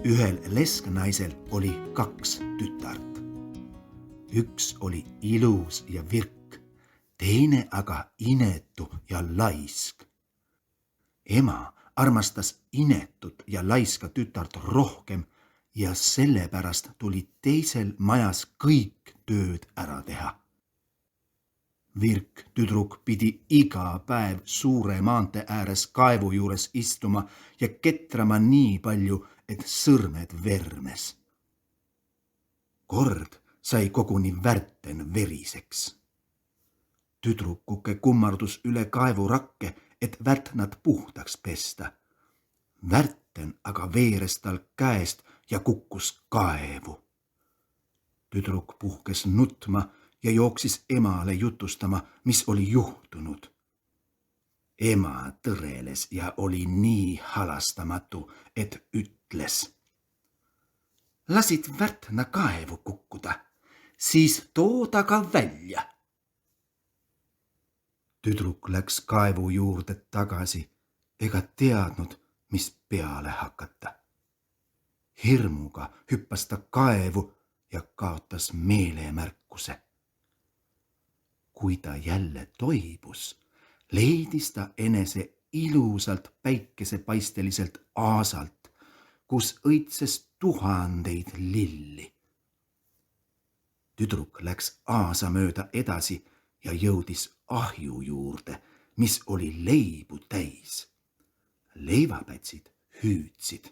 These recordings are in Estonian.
Ühel lesknaisel oli 2 tütart. Üks oli ilus ja virk, teine aga inetu ja laisk. Ema armastas inetut ja laiska tütart rohkem ja sellepärast tuli teisel majas kõik tööd ära teha. Virk tüdruk pidi iga päev suure maantee ääres kaevu juures istuma ja ketrama nii palju, et sõrmed vermes. Kord sai koguni Värten veriseks. Tüdrukuke kummardus üle kaevurakke, et Värtnad puhtaks pesta. Värten aga veeres tal käest ja kukkus kaevu. Tüdruk puhkes nutma ja jooksis emale jutustama, mis oli juhtunud. Ema tõreles ja oli nii halastamatu, et ütles: lasid Värtna kaevu kukkuda, siis too ta ka välja. Tüdruk läks kaevu juurde tagasi ega teadnud, mis peale hakata. Hirmuga hüppas ta kaevu ja kaotas meelemärkuse. Kui ta jälle toibus, leidis ta enese ilusalt päikesepaisteliselt aasalt, kus õitses 1000 lilli. Tüdruk läks aasa mööda edasi ja jõudis ahju juurde, mis oli leibu täis. Leivapätsid hüüdsid: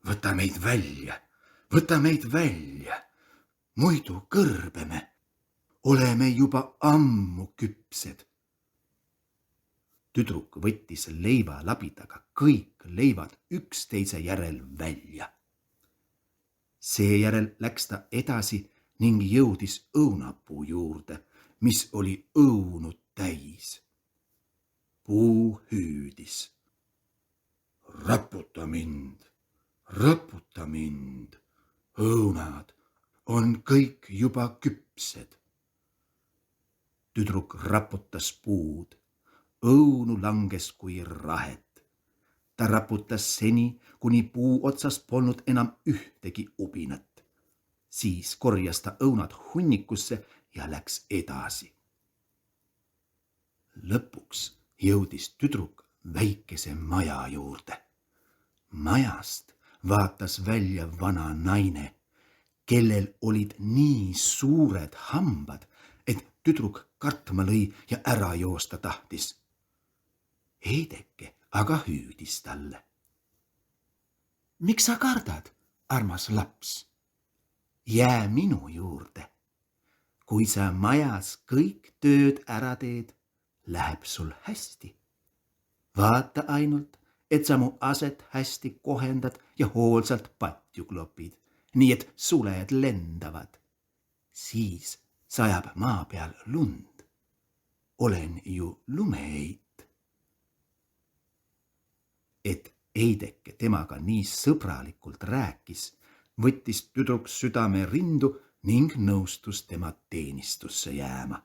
võta meid välja, muidu kõrbeme, oleme juba ammu küpsed. Tüdruk võttis leivalabidaga kõik leivad üksteise järel välja. Seejärel läks ta edasi ning jõudis õunapuu juurde, mis oli õunu täis. Puu hüüdis: raputa mind, õunad on kõik juba küpsed. Tüdruk raputas puud, õunu langes kui rahet. Ta raputas seni, kuni puu otsas polnud enam ühtegi ubinat. Siis korjas ta õunad hunnikusse ja läks edasi. Lõpuks jõudis tüdruk väikese maja juurde. Majast vaatas välja vana naine, kellel olid nii suured hambad, et tüdruk kartma lõi ja ära joosta tahtis. Heideke aga hüüdis talle: miks sa kardad, armas laps? Jää minu juurde. Kui sa majas kõik tööd ära teed, läheb sul hästi. Vaata ainult, et sa mu aset hästi kohendad ja hoolsalt patju klopid, nii et suled lendavad. Siis sajab maa peal lund. Olen ju lumeheit. Et Heideke temaga nii sõbralikult rääkis, võttis tüdruk südame rindu ning nõustus tema teenistusse jääma.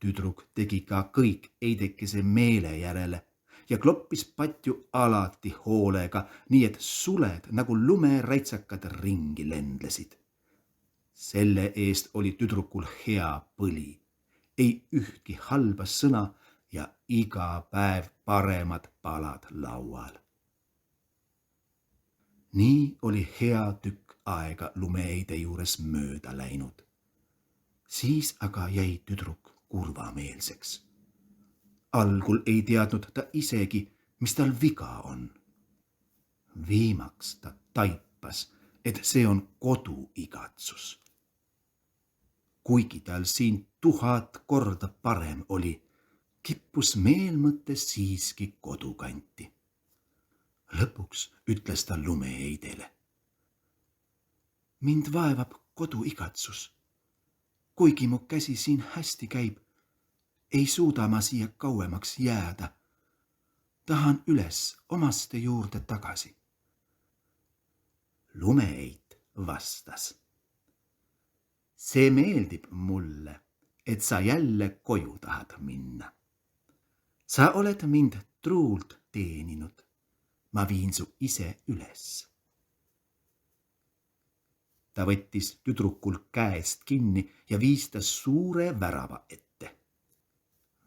Tüdruk tegi ka kõik Heidekese meele järele ja kloppis patju alati hoolega, nii et suled nagu lumeraitsakad ringi lendlesid. Selle eest oli tüdrukul hea põli, ei ühtki halba sõna ja iga päev paremad palad laual. Nii oli hea tükk aega lumeheide juures mööda läinud. Siis aga jäi tüdruk kurvameelseks. Algul ei teadnud ta isegi, mis tal viga on. Viimaks ta taipas, et see on koduigatsus. Kuigi tal siin 1000 korda parem oli, kippus meelmõte siiski kodukanti. Lõpuks ütles ta lumeheidele: mind vaevab koduigatsus. Kuigi mu käsi siin hästi käib, ei suuda ma siia kauemaks jääda. Tahan üles omaste juurde tagasi. Lumeheit vastas: see meeldib mulle, et sa jälle koju tahad minna. Sa oled mind truult teeninud. ma viin su ise üles. Ta võttis tüdrukul käest kinni ja viis ta suure värava ette.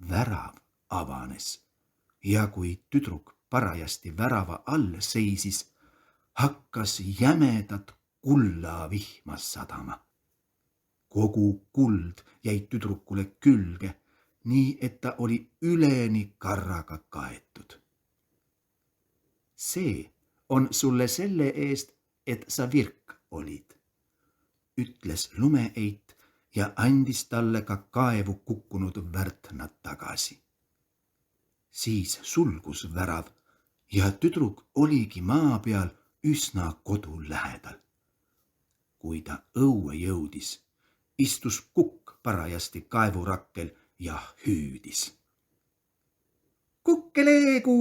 Värav avanes ja kui tüdruk parajasti värava all seisis, hakkas jämedat kullavihma sadama. Kogu kuld jäi tüdrukule külge, nii et ta oli üleni karraga kaetud. See on sulle selle eest, et sa virk olid, ütles lumeeit ja andis talle ka kaevu kukkunud värtnad tagasi. Siis sulgus värav ja tüdruk oligi maa peal üsna kodu lähedal. Kui ta õue jõudis, istus kukk parajasti kaevurakkel ja hüüdis. Kukkeleegu!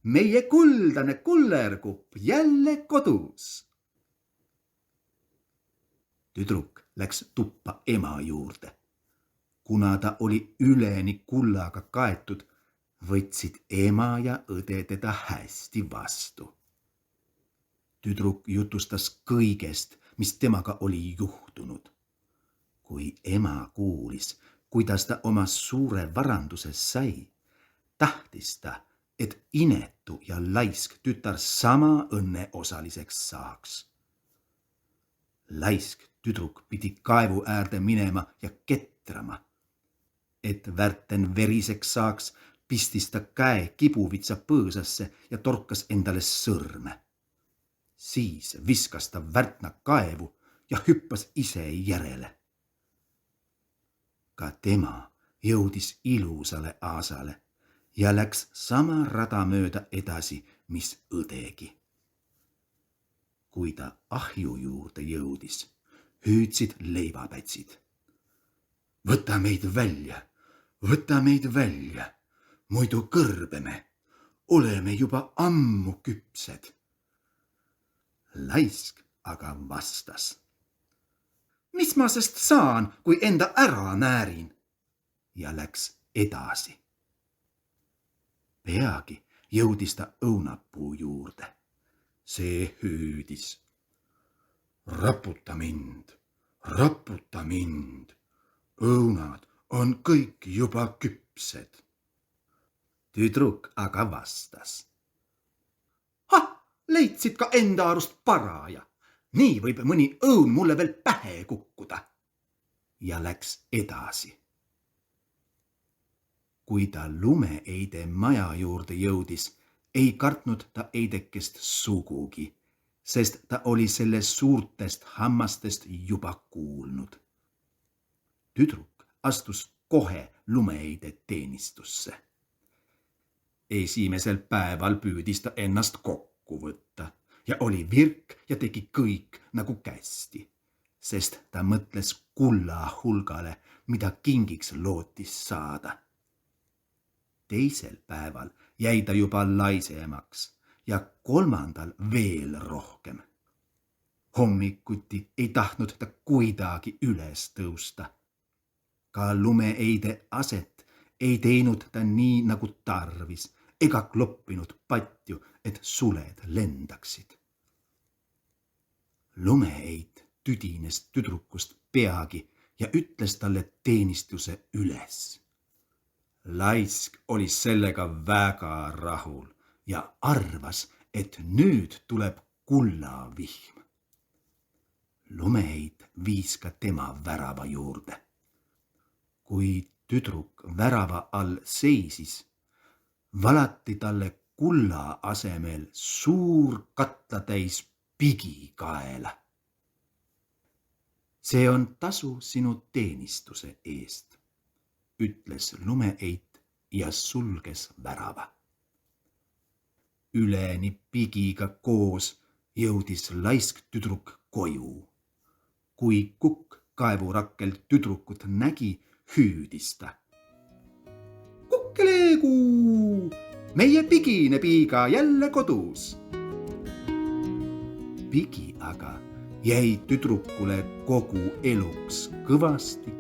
Meie kuldane kullerkupp jälle kodus! Tüdruk läks tuppa ema juurde. Kuna ta oli üleni kullaga kaetud, võtsid ema ja õde teda hästi vastu. Tüdruk jutustas kõigest, mis temaga oli juhtunud. Kui ema kuulis, kuidas ta oma suure varanduses sai, tahtis ta, et inetu ja laisk tütar sama õnne osaliseks saaks. Laisk tüdruk pidi kaevu äärde minema ja ketrama. Et värten veriseks saaks, pistis ta käe kibuvitsa põõsasse ja torkas endale sõrme. Siis viskas ta värtna kaevu ja hüppas ise järele. Ka tema jõudis ilusale aasale ja läks sama rada mööda edasi, mis õdegi. Kui ta ahju juurde jõudis, hüüdsid leivapätsid. Võta meid välja, muidu kõrbeme, oleme juba ammu küpsed. Laisk aga vastas. Mis ma sest saan, kui enda ära näärin? Ja läks edasi. Peagi jõudis ta õunapuu juurde. See hüüdis. Raputa mind, õunad on kõik juba küpsed. Tüdruk aga vastas. Leidsid ka enda arust paraja. Nii võib mõni õun mulle veel pähe kukkuda. Ja läks edasi. Kui ta lumeeide maja juurde jõudis, ei kartnud ta eidekest sugugi, sest ta oli selle suurtest hammastest juba kuulnud. Tüdruk astus kohe lumeeide teenistusse. Esimesel päeval püüdis ta ennast kokku võtta ja oli virk ja tegi kõik nagu kästi, sest ta mõtles kulla hulgale, mida kingiks lootis saada. Teisel päeval jäi ta juba laisemaks ja kolmandal veel rohkem. Hommikuti ei tahtnud ta kuidagi üles tõusta. Ka lumeeide aset ei teinud ta nii nagu tarvis ega kloppinud patju, et suled lendaksid. Lumeeit tüdines tüdrukust peagi ja ütles talle teenistuse üles. Laisk oli sellega väga rahul ja arvas, et nüüd tuleb kullavihm. Lumeeit viis ka tema värava juurde. Kui tüdruk värava all seisis, valati talle kulla asemel suur katlatäis pigi kaela. See on tasu sinu teenistuse eest, ütles lumeeit ja sulges värava. Üleni pigiga koos jõudis laisk tüdruk koju. Kui kukk kaevurakkel tüdrukut nägi, hüüdis ta. Kukkeleegu! Meie pigine piiga jälle kodus. Pigi aga jäi tüdrukule kogu eluks kõvasti